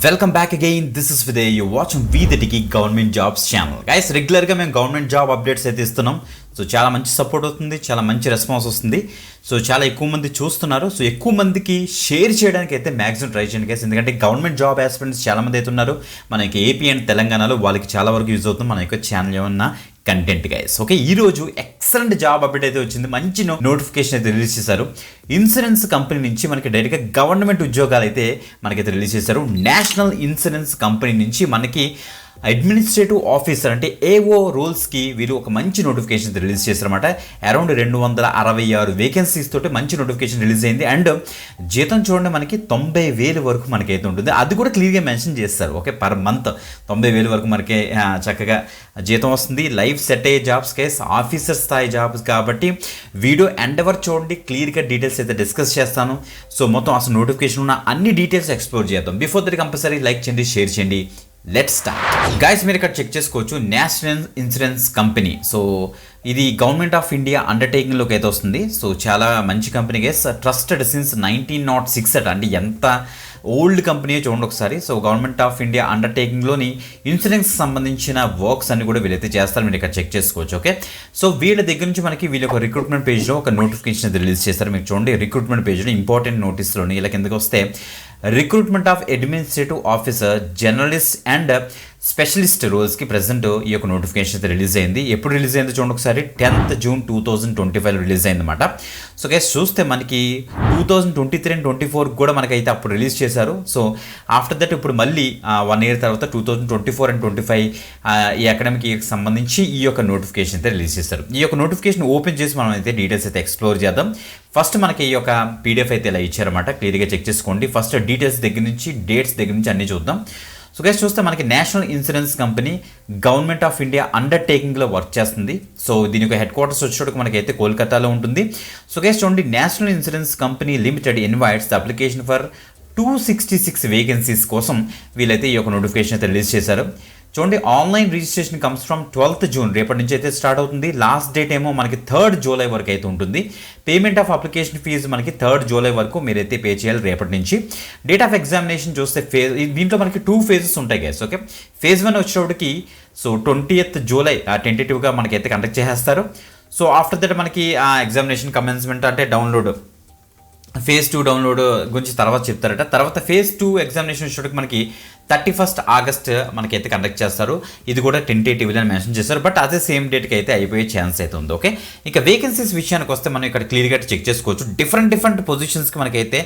Welcome back again. This is విదే you watching వీదిటికి government jobs channel. Guys, రెగ్యులర్గా మేము గవర్నమెంట్ జాబ్ అప్డేట్స్ అయితే ఇస్తున్నాం. సో చాలా మంచి సపోర్ట్ అవుతుంది, చాలా మంచి రెస్పాన్స్ వస్తుంది. సో చాలా ఎక్కువ మంది చూస్తున్నారు. సో ఎక్కువ మందికి షేర్ చేయడానికి అయితే మ్యాక్సిమం ట్రై చేయండి గైస్. ఎందుకంటే గవర్నమెంట్ జాబ్ ఆస్పిరెంట్స్ చాలా మంది అయితే ఉన్నారు మనకి ఏపీ అండ్ తెలంగాణలో. వాళ్ళకి చాలా వరకు యూజ్ అవుతుంది మన యొక్క ఛానల్ ఏమన్నా కంటెంట్ గైస్. ఓకే, ఈరోజు ఎక్సలెంట్ జాబ్ అప్డేట్ అయితే వచ్చింది. మంచి నోటిఫికేషన్ అయితే రిలీజ్ చేశారు. ఇన్సూరెన్స్ కంపెనీ నుంచి మనకి డైరెక్ట్గా గవర్నమెంట్ ఉద్యోగాలు అయితే మనకైతే రిలీజ్ చేశారు. నేషనల్ ఇన్సూరెన్స్ కంపెనీ నుంచి మనకి అడ్మినిస్ట్రేటివ్ ఆఫీసర్ అంటే ఏఓ రోల్స్కి వీరు ఒక మంచి నోటిఫికేషన్ రిలీజ్ చేశారన్నమాట. అరౌండ్ 266 వేకెన్సీస్ తోటి మంచి నోటిఫికేషన్ రిలీజ్ అయింది. అండ్ జీతం చూడండి మనకి 90,000 వరకు మనకైతే ఉంటుంది. అది కూడా క్లియర్గా మెన్షన్ చేస్తారు. ఓకే, పర్ మంత్ 90,000 వరకు మనకి చక్కగా జీతం వస్తుంది. లైఫ్ సెట్ అయ్యే జాబ్స్ కేస్ ఆఫీసర్ స్థాయి జాబ్స్ కాబట్టి వీడియో ఎండ్ ఎవర్ చూడండి. క్లియర్గా డీటెయిల్స్ అయితే డిస్కస్ చేస్తాను. సో మొత్తం అసలు నోటిఫికేషన్ ఉన్న అన్ని డీటెయిల్స్ ఎక్స్ప్లోర్ చేద్దాం. బిఫోర్ దట్ కంపల్సరీ లైక్ చేయండి, షేర్ చేయండి. Let's start guys. మీరు ఇక్కడ చెక్ చేసుకోవచ్చు నేషనల్ ఇన్సూరెన్స్ కంపెనీ. సో ఇది గవర్నమెంట్ ఆఫ్ ఇండియా అండర్టేకింగ్లోకి అయితే వస్తుంది. సో చాలా మంచి కంపెనీ గైస్. ట్రస్టెడ్ సిన్స్ 1906 అట. అంటే ఎంత ఓల్డ్ కంపెనీ చూడండి ఒకసారి. సో గవర్నమెంట్ ఆఫ్ ఇండియా అండర్టేకింగ్లోని ఇన్సూరెన్స్ సంబంధించిన వర్క్స్ అన్ని కూడా వీళ్ళైతే చేస్తారు. మీరు ఇక్కడ చెక్ చేసుకోవచ్చు. ఓకే, సో వీళ్ళ దగ్గర నుంచి మనకి వీళ్ళ ఒక రిక్రూట్మెంట్ పేజ్లో ఒక నోటిఫికేషన్ అయితే రిలీజ్ చేస్తారు. మీరు చూడండి రిక్రూట్మెంట్ పేజ్లో ఇంపార్టెంట్ నోటీస్లోని ఇలా కిందకి వస్తే recruitment of administrative officer journalist and specialist రోల్స్కి ప్రజెంట్ ఈ యొక్క నోటిఫికేషన్ అయితే రిలీజ్ అయింది. ఎప్పుడు రిలీజ్ అయిందో చూడండి ఒకసారి. 10th June 2025 రిలీజ్ అయింది అనమాట. సో గైస్ చూస్తే మనకి 2023 and 2024 కూడా మనకైతే అప్పుడు రిలీజ్ చేశారు. సో ఆఫ్టర్ దట్ ఇప్పుడు మళ్ళీ 1 year తర్వాత 2024 and 2025 ఈ అకాడమిక్ ఇయర్కి సంబంధించి ఈ యొక్క నోటిఫికేషన్ అయితే రిలీజ్ చేశారు. ఈ యొక్క నోటిఫికేషన్ ఓపెన్ చేసి మనం అయితే డీటెయిల్స్ అయితే ఎక్స్ప్లోర్ చేద్దాం. ఫస్ట్ మనకి ఈ యొక్క పీడిఎఫ్ అయితే ఇలా ఇచ్చారన్నమాట. క్లియర్గా చెక్ చేసుకోండి. ఫస్ట్ డీటెయిల్స్ దగ్గర నుంచి డేట్స్ దగ్గర నుంచి అన్నీ చూద్దాం. సో గైస్ చూస్తే మనకి national insurance company government of India అండర్టేకింగ్లో వర్క్ చేస్తుంది. సో దీని యొక్క హెడ్ క్వార్టర్స్ వచ్చేటప్పుడు మనకైతే కోల్కతాలో ఉంటుంది. సో గైస్ చూడండి, national insurance company limited invites the application for 266 vacancies కోసం వీళ్ళైతే ఈ యొక్క నోటిఫికేషన్ అయితే రిలీజ్ చేశారు. చూడండి, online registration comes from 12th June రేపటి నుంచి అయితే స్టార్ట్ అవుతుంది. లాస్ట్ డేట్ ఏమో మనకి 3rd July వరకు అయితే ఉంటుంది. పేమెంట్ ఆఫ్ అప్లికేషన్ ఫీజు మనకి 3rd July వరకు మీరైతే పే చేయాలి రేపటి నుంచి. డేట్ ఆఫ్ ఎగ్జామినేషన్ చూస్తే దీంట్లో మనకి 2 phases ఉంటాయి గైస్. ఓకే, phase 1 వచ్చేటప్పటికి సో 20th July టెంటేటివ్గా మనకైతే కండక్ట్ చేసేస్తారు. సో ఆఫ్టర్ దట్ మనకి ఎగ్జామినేషన్ కమెన్స్మెంట్ అంటే డౌన్లోడ్ phase 2 డౌన్లోడ్ గురించి తర్వాత చెప్తారట. తర్వాత phase 2 ఎగ్జామినేషన్ వచ్చేటప్పుడు మనకి 31st August మనకైతే కండక్ట్ చేస్తారు. ఇది కూడా టెంటేటివ్లీ అని మెన్షన్ చేస్తారు. బట్ అదే సేమ్ డేట్కి అయితే అయిపోయే ఛాన్స్ అయితే ఉంది. ఓకే, ఇంకా వేకెన్సీస్ విషయానికి వస్తే మనం ఇక్కడ క్లియర్గా చెక్ చేసుకోవచ్చు. డిఫరెంట్ పొజిషన్స్కి మనకైతే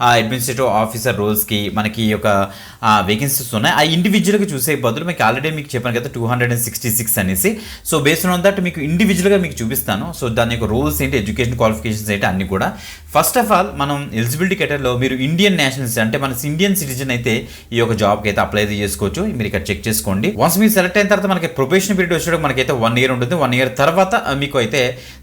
అడ్మినిస్ట్రేటివ్ ఆఫీసర్ రోల్స్కి మనకి ఈ యొక్క వేకెన్సీస్ ఉన్నాయి. ఆ ఇండివిజువల్గా చూసే బదులు మీకు ఆల్రెడీ మీకు చెప్పాను కదా 266 అనేసి. సో బేస్డ్ ఆన్ దట్ మీకు ఇండివిజువల్గా మీకు చూపిస్తాను. సో దాని యొక్క రూల్స్ ఏంటి, ఎడ్యుకేషన్ క్వాలిఫికేషన్స్ ఏంటి అన్ని కూడా. ఫస్ట్ ఆఫ్ ఆల్ మనం ఎలిజిబిలిటీ కేటగిరీలో మీరు ఇండియన్ నేషనల్స్ అంటే మన ఇండియన్ సిటిజన్ అయితే ఈ యొక్క జాబ్కి అయితే అప్లై చేసుకోవచ్చు. మీరు ఇక్కడ చెక్ చేసుకోండి. వన్స్ మీరు సెలెక్ట్ అయిన తర్వాత మనకి ప్రొబేషన్ పీరియడ్ వచ్చేటప్పుడు మనకైతే 1 year ఉంటుంది. 1 year తర్వాత మీకు అయితే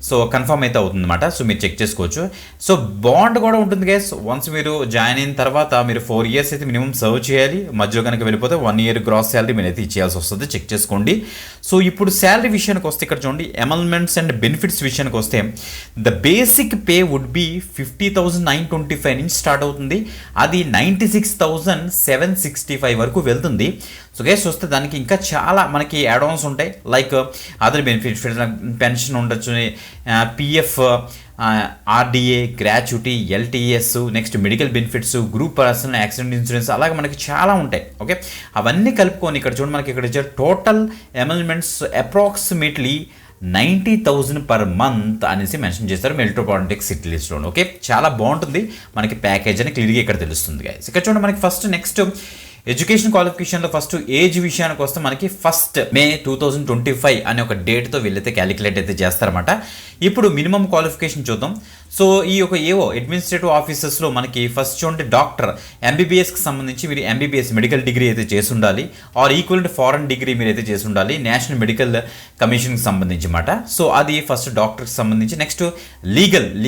సో కన్ఫర్మ్ అయితే అవుతుంది అనమాట. సో మీరు చెక్ చేసుకోవచ్చు. సో బాండ్ కూడా ఉంటుంది గైస్. వన్స్ మీరు జాయిన్ అయిన తర్వాత మీరు 4 years అయితే మినిమం సర్వ్ చేయాలి. మధ్యలో కనుక వెళ్ళిపోతే 1 year గ్రాస్ శాలరీ మీరు అయితే ఇచ్చేయాల్సి వస్తుంది. చెక్ చేసుకోండి. సో ఇప్పుడు శాలరీ విషయానికి వస్తే ఇక్కడ చూడండి, ఎమల్మెంట్స్ అండ్ బెనిఫిట్స్ విషయానికి వస్తే the basic pay would be 50,925 నుంచి స్టార్ట్ అవుతుంది. అది 96,765 వరకు వెళ్తుంది. సో గైస్ చూస్తే దానికి ఇంకా చాలా మనకి యాడ్ ఆన్స్ ఉంటాయి. లైక్ అదర్ బెనిఫిట్స్, పెన్షన్ ఉండొచ్చు, PF, RDA, gratuity, LTS, next medical benefits, group personal accident insurance, అలాగే మనకి చాలా ఉంటాయి. ఓకే, అవన్నీ కలుపుకొని ఇక్కడ చూడండి మనకి ఇక్కడ ఇచ్చే టోటల్ ఎమల్మెంట్స్ అప్రాక్సిమేట్లీ 90,000 per month అనేసి మెన్షన్ చేస్తారు మెట్రోపాలిటిక్ సిటీ లిస్ట్లో. ఓకే, చాలా బాగుంటుంది మనకి ప్యాకేజ్ అని క్లియర్గా ఇక్కడ తెలుస్తుంది గైస్. ఇక్కడ చూడండి మనకి ఫస్ట్ నెక్స్ట్ ఎడ్యుకేషన్ క్వాలిఫికేషన్లో ఫస్ట్ ఏజ్ విషయానికి వస్తే మనకి 1st May 2025 అనే ఒక డేట్తో వీళ్ళైతే క్యాలిక్యులేట్ అయితే చేస్తారన్నమాట. ఇప్పుడు మినిమం క్వాలిఫికేషన్ చూద్దాం. సో ఈ యొక్క ఏవో అడ్మినిస్ట్రేటివ్ ఆఫీసర్స్లో మనకి ఫస్ట్ చూడండి డాక్టర్ ఎంబీబీఎస్కి సంబంధించి మీరు ఎంబీబీఎస్ మెడికల్ డిగ్రీ అయితే చేసి ఉండాలి. Or equal to foreign degree మీరు అయితే చేసి ఉండాలి నేషనల్ మెడికల్ కమిషన్కి సంబంధించి అన్నమాట. సో అది ఫస్ట్ డాక్టర్కి సంబంధించి. నెక్స్ట్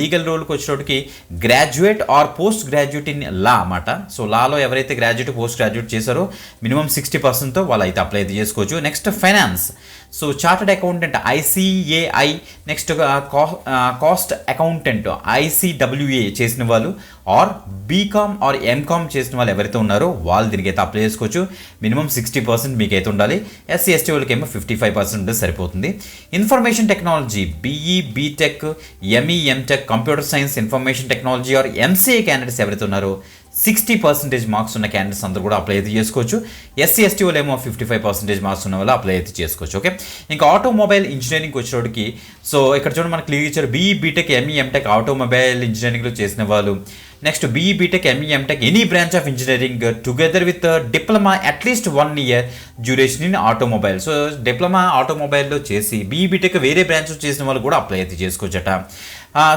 లీగల్ రోల్కి వచ్చేటప్పటికి graduate or post graduate in law అన్నమాట. సో లాలో ఎవరైతే గ్రాడ్యుయేట్ పోస్ట్ గ్రాడ్యుయేట్ చేశారో మినిమం 60%తో వాళ్ళు అయితే అప్లై అయితే చేసుకోవచ్చు. Next finance. So chartered accountant ICAI, next cost accountant ICWA చేసిన వాళ్ళు, ఆర్ బీకామ్ ఆర్ ఎంకామ్ చేసిన వాళ్ళు ఎవరైతే ఉన్నారో వాళ్ళు దీనికి అయితే అప్లై చేసుకోవచ్చు. మినిమం 60% మీకైతే ఉండాలి. SC ST వాళ్ళకి ఏమో 55% ఉంటే సరిపోతుంది. Information technology BE BTech ME MTech computer science information technology are MCA candidates ఎవరైతే ఉన్నారో 60% మార్క్స్ ఉన్న క్యాండిడేట్స్ అందరూ కూడా అప్లై అయితే చేసుకోవచ్చు. SC ST వాళ్ళు ఏమో 55% మార్క్స్ ఉన్న వాళ్ళు అప్లై అయితే చేసుకోవచ్చు. ఓకే, ఇంకా ఆటోమొబైల్ ఇంజనీరింగ్ వచ్చేటోడికి సో ఇక్కడ చూడండి మనకు క్లియర్ ఇచ్చారు. BE BTech ME MTech automobile ఇంజనీరింగ్లో చేసిన వాళ్ళు, next BE BTech ME MTech any branch of engineering together with diploma at least 1 year duration in automobile. So diploma ఆటోమొబైల్లో చేసి BE BTech వేరే బ్రాంచ్ చేసిన వాళ్ళు కూడా అప్లై అయితే చేసుకోవచ్చట.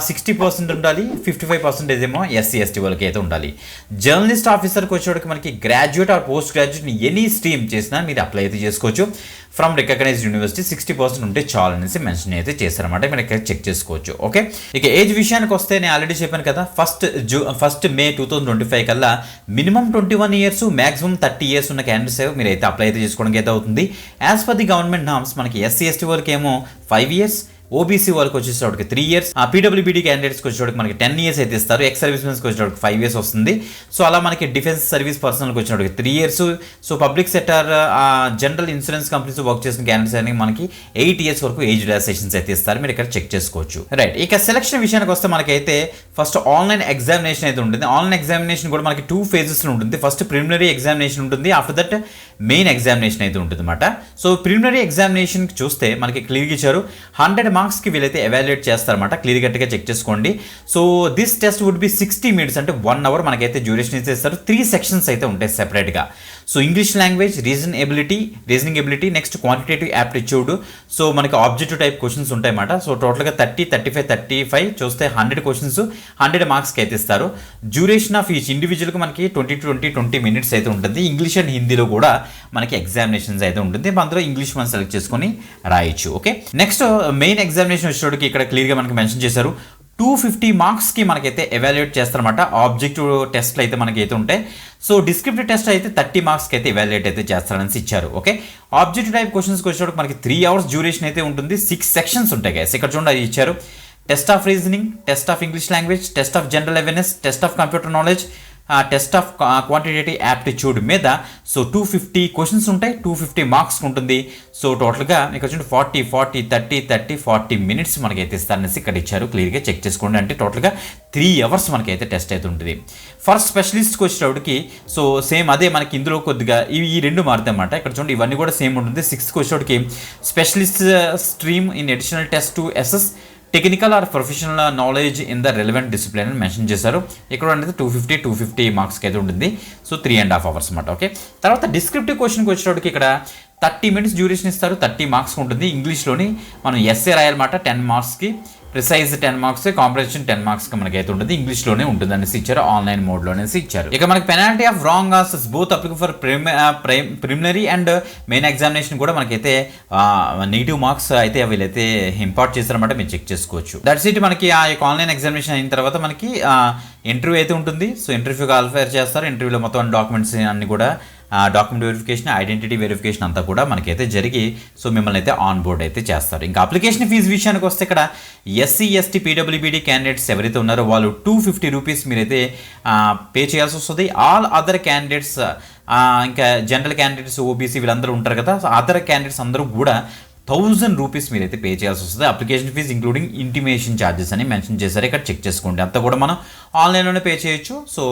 60% ఉండాలి, 55% ఏమో SC ST వాళ్ళకి అయితే ఉండాలి. జర్నలిస్ట్ ఆఫీసర్కి వచ్చేటికి మనకి graduate or post graduate any stream చేసినా మీరు అప్లై అయితే చేసుకోవచ్చు. ఫ్రమ్ రికగ్నైజ్డ్ యూనివర్సిటీ 60% ఉంటే చాలు అనేసి మెన్షన్ అయితే చేశారన్నమాట. మీరు ఇక్కడ చెక్ చేసుకోవచ్చు. ఓకే, ఇక ఏజ్ విషయానికి వస్తే నేను ఆల్రెడీ చెప్పాను కదా, ఫస్ట్ మే 2025 కల్లా మినిమం 21 ఇయర్స్ మ్యాక్సిమం 30 ఇయర్స్ ఉన్న క్యాండిడేట్స్ మీరు అయితే అప్లై అయితే చేసుకోవడానికి అయితే అవుతుంది. As per the government norms మనకి SC ST వాళ్ళకి ఏమో 5 ఇయర్స్, OBC వాళ్ళకి వచ్చేటోడికి 3 ఇయర్స్, PWBD క్యాండిడేట్స్కి వచ్చేటోడికి మనకి 10 ఇయర్స్ అయితే ఇస్తారు. ఎక్స్ సర్వీస్ మెన్స్కి వచ్చేటోడికి 5 ఇయర్స్ వస్తుంది. సో అలా మనకి డిఫెన్స్ సర్వీస్ పర్సనల్కి వచ్చేటోడికి 3 years. So public sector general insurance companies work చేసిన క్యాండిడేట్స్ అనేది మనకి 8 ఇయర్స్ వరకు ఏజ్ రిలాక్సేషన్స్ అయితే ఇస్తారు. మీరు ఇక్కడ చెక్ చేసుకోవచ్చు. రైట్, ఇక సెలక్షన్ విషయానికి వస్తే మనకైతే ఫస్ట్ ఆన్లైన్ ఎగ్జామినేషన్ అయితే ఉంటుంది. ఆన్లైన్ ఎగ్జామినేషన్ కూడా మనకి 2 phases ఉంటుంది. ఫస్ట్ ప్రిలిమినరీ ఎగ్జామినేషన్ ఉంటుంది, ఆఫ్టర్ దట్ మెయిన్ ఎగ్జామినేషన్ అయితే ఉంటుంది అనమాట. సో ప్రిలిమినరీ ఎగ్జామినేషన్కి చూస్తే మనకి క్లియర్గా ఇచ్చారు 100 మార్క్స్కి వీళ్ళైతే ఎవాల్యుయేట్ చేస్తారన్నమాట. క్లియర్ కట్గా చెక్ చేసుకోండి. So this test would be 60 minutes అంటే 1 hour మనకైతే డ్యూరేషన్ అయితే ఇస్తారు. 3 sections అయితే ఉంటాయి సెపరేట్గా. So English language, reasoning ability, next quantitative aptitude. So మనకి ఆబ్జెక్టివ్ టైప్ క్వశ్చన్స్ ఉంటాయన్నమాట. సో టోటల్గా 30, 35, 35 చూస్తే 100 క్వశ్చన్స్ 100 మార్క్స్కి అయితే ఇస్తారు. డ్యూరేషన్ ఆఫ్ ఈచ్ ఇండివిజువల్కి మనకి 20 minutes అయితే ఉంటుంది. ఇంగ్లీష్ అండ్ హిందీలో కూడా మనకి ఎగ్జామినేషన్స్ అయితే ఉంటుంది. అందులో ఇంగ్లీష్ మనం సెలెక్ట్ చేసుకొని రాయొచ్చు. ఓకే, నెక్స్ట్ మెయిన్ ఎగ్జామినేషన్ వచ్చేటోడికి ఇక్కడ క్లియర్గా మనకి మెన్షన్ చేశారు 250 మార్క్స్కి మనకైతే ఎవాల్యుయేట్ చేస్తారన్నమాట. ఆబ్జెక్టివ్ టెస్ట్లు అయితే మనకి అయితే ఉంటాయి. సో డిస్క్రిప్టివ్ టెస్ట్ అయితే 30 మార్క్స్కి అయితే ఎవాల్యుయేట్ అయితే చేస్తారని ఇచ్చారు. ఓకే, ఆబ్జెక్టివ్ టైప్ క్వశ్చన్స్కి వచ్చేటప్పుడు మనకి 3 hours డ్యూరేషన్ అయితే ఉంటుంది. 6 sections ఉంటాయి గైస్. ఇక్కడ చూడండి అది ఇచ్చారు. Test of reasoning, test of English language, test of general awareness, test of computer knowledge, test of quantitative aptitude మీద. సో 250 క్వశ్చన్స్ ఉంటాయి, 250 మార్క్స్ ఉంటుంది. సో టోటల్గా ఇక్కడ చూడండి 40, 40, 30, 30, 40 minutes మనకైతే ఇస్తారనేసి ఇక్కడ ఇచ్చారు. క్లియర్గా చెక్ చేసుకోండి. అంటే టోటల్గా 3 hours మనకైతే టెస్ట్ అయితే ఉంటుంది. ఫర్ స్పెషలిస్ట్కి వచ్చేటప్పటికి సో సేమ్ అదే మనకి ఇందులో కొద్దిగా ఈ 2 మారుతాయి అన్నమాట. ఇక్కడ చూడండి ఇవన్నీ కూడా సేమ్ ఉంటుంది. 6th వచ్చేటప్పటికి specialist stream in additional test to assess technical are professional knowledge in the relevant discipline అని మెన్షన్ చేశారు. ఇక్కడ అనేది 250 మార్క్స్కి అయితే ఉంటుంది. సో 3.5 hours అన్నమాట. ఓకే, తర్వాత డిస్క్రిప్టివ్ క్వశ్చన్కి వచ్చేటప్పటికి ఇక్కడ 30 minutes డ్యూరేషన్ ఇస్తారు. 30 మార్క్స్ ఉంటుంది. ఇంగ్లీష్లోని మనం ఎస్ఏ రాయాలన్నమాట 10 మార్క్స్కి, ప్రిసైజ్ 10 మార్క్స్, కాంప్రహెన్షన్ 10 మార్క్స్కి మనకైతే ఉంటుంది. ఇంగ్లీష్లోనే ఉంటుంది అనేసి ఇచ్చారు. ఆన్లైన్ మోడ్లో అనేసి ఇచ్చారు. ఇక మనకి penalty of wrong answers both applicable for preliminary and main examination కూడా మనకైతే నెగిటివ్ మార్క్స్ అయితే వీళ్ళైతే ఇంపార్ట్ చేస్తారన్నమాట. మీరు చెక్ చేసుకోవచ్చు. That's it. మనకి ఆ యొక్క ఆన్లైన్ ఎగ్జామినేషన్ అయిన తర్వాత మనకి ఇంటర్వ్యూ అయితే ఉంటుంది. సో ఇంటర్వ్యూకి క్వాలిఫై చేస్తారు. ఇంటర్వ్యూలో మొత్తం డాక్యుమెంట్స్ అన్ని కూడా డాక్యుమెంట్ వెరిఫికేషన్, ఐడెంటిటీ వెరిఫికేషన్ అంతా కూడా మనకైతే జరిగి సో మిమ్మల్ని అయితే ఆన్ బోర్డ్ అయితే చేస్తారు. ఇంకా అప్లికేషన్ ఫీజు విషయానికి వస్తే ఇక్కడ SC ST PWBD క్యాండిడేట్స్ ఎవరైతే ఉన్నారో వాళ్ళు 250 రూపీస్ మీరైతే పే చేయాల్సి వస్తుంది. ఆల్ అదర్ క్యాండిడేట్స్ ఇంకా జనరల్ క్యాండిడేట్స్ OBC వీళ్ళందరూ ఉంటారు కదా, సో అదర్ క్యాండిడేట్స్ అందరూ కూడా 1000 రూపీస్ మీరైతే పే చేయాల్సి వస్తుంది. Application fee including intimation charges అని మెన్షన్ చేశారు. ఇక్కడ చెక్ చేసుకోండి. అంతా కూడా మనం ఆన్లైన్లోనే పే చేయొచ్చు. సో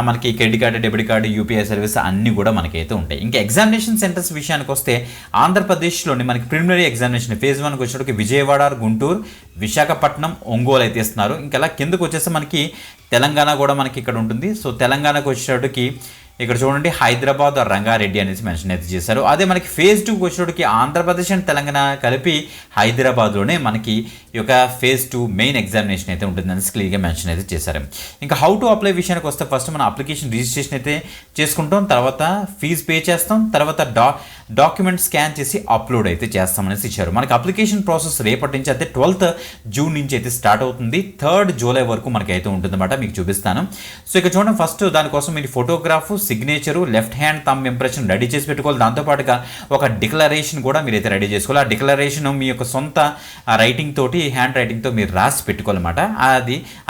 మనకి credit card, debit card, UPI service అన్నీ కూడా మనకైతే ఉంటాయి. ఇంకా ఎగ్జామినేషన్ సెంటర్స్ విషయానికి వస్తే ఆంధ్రప్రదేశ్లోని మనకి ప్రిలిమినరీ ఎగ్జామినేషన్ ఫేజ్ 1కి వచ్చేటప్పటికి విజయవాడ, గుంటూరు, విశాఖపట్నం, ఒంగోలు అయితే ఇస్తున్నారు. ఇంకా అలా కిందకు వచ్చేస్తే మనకి తెలంగాణ కూడా మనకి ఇక్కడ ఉంటుంది. సో తెలంగాణకు వచ్చేటప్పటికి ఇక్కడ చూడండి హైదరాబాద్, రంగారెడ్డి అనేసి మెన్షన్ అయితే చేశారు. అదే మనకి ఫేజ్ 2 వచ్చేటప్పటికి ఆంధ్రప్రదేశ్ అండ్ తెలంగాణ కలిపి హైదరాబాద్లోనే మనకి ఈ యొక్క ఫేజ్ 2 మెయిన్ ఎగ్జామినేషన్ అయితే ఉంటుంది అనేసి క్లియర్గా మెన్షన్ అయితే చేశారు. ఇంకా హౌ టు అప్లై విషయానికి వస్తే ఫస్ట్ మనం అప్లికేషన్ రిజిస్ట్రేషన్ అయితే చేసుకుంటాం, తర్వాత ఫీజు పే చేస్తాం, తర్వాత డాక్యుమెంట్ స్కాన్ చేసి అప్లోడ్ అయితే చేస్తామనేసి ఇచ్చారు. మనకి అప్లికేషన్ ప్రాసెస్ రేపటి నుంచి అయితే 12th జూన్ నుంచి అయితే స్టార్ట్ అవుతుంది. 3rd జూలై వరకు మనకి అయితే ఉంటుందన్నమాట. మీకు చూపిస్తాను. సో ఇక చూడండి, ఫస్ట్ దానికోసం మీరు photograph, signature, left hand thumb impression ready చేసి పెట్టుకోవాలి. దాంతోపాటుగా ఒక డిక్లరేషన్ కూడా మీరైతే రెడీ చేసుకోవాలి. ఆ డిక్లరేషన్ మీ యొక్క సొంత రైటింగ్ తోటి, హ్యాండ్ రైటింగ్తో మీరు రాసి పెట్టుకోవాలన్నమాట.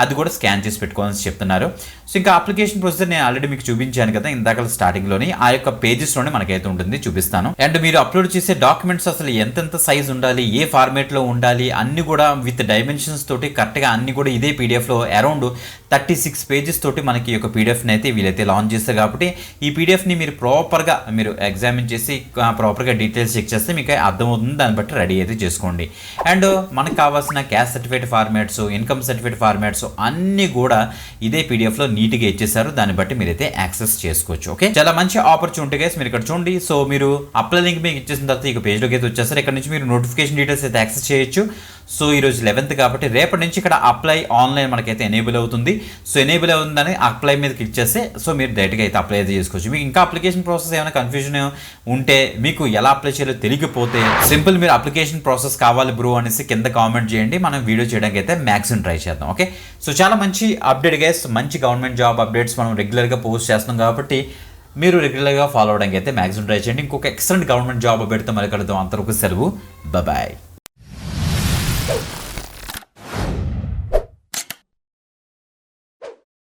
అది కూడా స్కాన్ చేసి పెట్టుకోవాలని చెప్తున్నారు. సో ఇంకా అప్లికేషన్ ప్రొసీజర్ నేను ఆల్రెడీ మీకు చూపించాను కదా ఇందాక స్టార్టింగ్లోని. ఆ యొక్క పేజెస్లోనే మనకైతే ఉంటుంది, చూపిస్తాను. అండ్ మీరు అప్లోడ్ చేసే డాక్యుమెంట్స్ అసలు ఎంతెంత సైజ్ ఉండాలి, ఏ ఫార్మేట్లో ఉండాలి, అన్ని కూడా విత్ డైమెన్షన్స్ తోటి కరెక్ట్గా అన్ని కూడా ఇదే పీడిఎఫ్లో అరౌండ్ 36 పేజెస్ తోటి మనకి ఈ యొక్క పీడిఎఫ్ని అయితే వీలైతే లాంచ్ చేస్తారు. కాబట్టి ఈ పీడిఎఫ్ని మీరు ప్రాపర్గా మీరు ఎగ్జామిన్ చేసి ప్రాపర్గా డీటెయిల్స్ చెక్ చేస్తే మీకు అర్థమవుతుంది. దాన్ని బట్టి రెడీ అయితే చేసుకోండి. అండ్ మనకు కావాల్సిన caste certificate formats, income certificate formats అన్నీ కూడా ఇదే పీడిఎఫ్లో నీట్గా ఇచ్చేసారు. దాన్ని బట్టి మీరైతే యాక్సెస్ చేసుకోవచ్చు. ఓకే, చాలా మంచి ఆపర్చునిటీ గైస్. మీరు ఇక్కడ చూడండి. సో మీరు అప్లై లింక్ మీకు ఇచ్చేసిన తర్వాత ఇక పేజ్లోకి అయితే వచ్చేస్తారు. ఇక్కడ నుంచి మీరు నోటిఫికేషన్ డీటెయిల్స్ అయితే యాక్సెస్ చేయొచ్చు. సో ఈరోజు 11th కాబట్టి రేపటి నుంచి ఇక్కడ అప్లై ఆన్లైన్ మనకైతే ఎనేబుల్ అవుతుంది. సో ఎనేబుల్ అవుతుందని అప్లై మీద క్లిక్ చేస్తే సో మీరు డైరెక్ట్గా అయితే అప్లై అయితే చేసుకోవచ్చు. మీకు ఇంకా అప్లికేషన్ ప్రాసెస్ ఏమైనా కన్ఫ్యూజన్ ఉంటే, మీకు ఎలా అప్లై చేయాలో తెలియకపోతే, సింపుల్ మీరు అప్లికేషన్ ప్రాసెస్ కావాలి బ్రో అనేసి కింద కామెంట్ చేయండి. మనం వీడియో చేయడానికి అయితే మ్యాక్సిమం ట్రై చేద్దాం. ఓకే, సో చాలా మంచి అప్డేట్ గైస్. మంచి గవర్నమెంట్ జాబ్ అప్డేట్స్ మనం రెగ్యులర్గా పోస్ట్ చేస్తున్నాం కాబట్టి మీరు రెగ్యులర్గా ఫాలో అవడానికి అయితే మ్యాక్సిమం ట్రై చేయండి. ఇంకొక ఎక్సలెంట్ గవర్నమెంట్ జాబ్ అప్డేట్తో మళ్ళీ కలుద్దాం. అంతవరకు సెలవు, బాయ్.